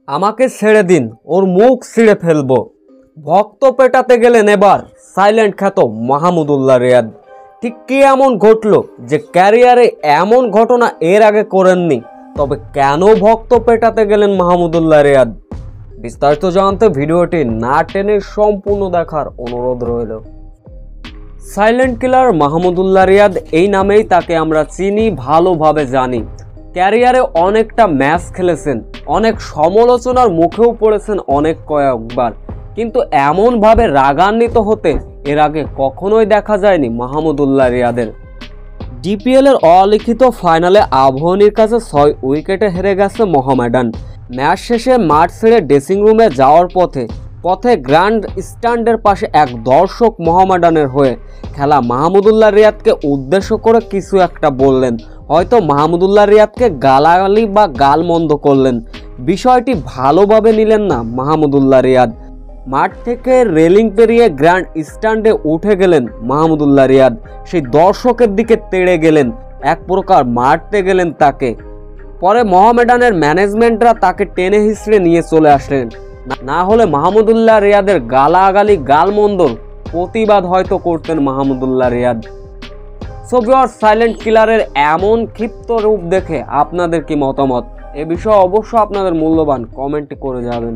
আমাকে ছেড়ে দিন, ওর মুখ ছিঁড়ে ফেলবো। ভক্ত পেটাতে গেলেন এবার সাইলেন্ট খ্যাত মাহমুদুল্লাহ রিয়াদ। ঠিক কি এমন ঘটলো যে ক্যারিয়ারে এমন ঘটনা এর আগে করেননি? তবে কেন ভক্ত পেটাতে গেলেন মাহমুদুল্লাহ রিয়াদ? বিস্তারিত জানতে ভিডিওটি না টেনে সম্পূর্ণ দেখার অনুরোধ রইল। সাইলেন্ট কিলার মাহমুদুল্লাহ রিয়াদ এই নামেই তাকে আমরা চিনি, ভালোভাবে জানি। ক্যারিয়ারে অনেকটা ম্যাচ খেলেছেন, অনেক সমালোচনার মুখেও পড়েছেন অনেক কয়েকবার, কিন্তু এমনভাবে রাগান্বিত হতে এর আগে কখনোই দেখা যায়নি মাহমুদুল্লাহ রিয়াদের। ডিপিএল এর অলিখিত ফাইনালে আবাহনীর কাছে 6 উইকেটে হেরে গেছে মোহামেডান। ম্যাচ শেষে মাঠ ছেড়ে ড্রেসিং রুমে যাওয়ার পথে গ্র্যান্ড স্ট্যান্ডের পাশে এক দর্শক মোহামেডানের হয়ে খেলা মাহমুদুল্লাহ রিয়াদকে উদ্দেশ্য করে কিছু একটা বললেন, হয়তো মাহমুদুল্লাহ রিয়াদকে গালাগালি বা গালমন্দ করলেন। বিষয়টি ভালোভাবে নিলেন না মাহমুদুল্লাহ রিয়াদ। মাঠ থেকে রেলিং পেরিয়ে গ্র্যান্ড স্ট্যান্ডে উঠে গেলেন মাহমুদুল্লাহ রিয়াদ। সেই দর্শকের দিকে তেড়ে গেলেন, এক প্রকার মারতে গেলেন তাকে। পরে মোহামেডানের ম্যানেজমেন্টরা তাকে টেনে হিঁচড়ে নিয়ে চলে আসলেন, না হলে মাহমুদুল্লাহ রিয়াদের গালাগালি গালমন্দর প্রতিবাদ হয়তো করতেন Mahmudullah Riyad. So viewers, silent কিলারের এমন ক্ষিপ্ত রূপ দেখে আপনাদের কি মতামত? এ বিষয়ে অবশ্যই আপনাদের মূল্যবান কমেন্ট করে যাবেন।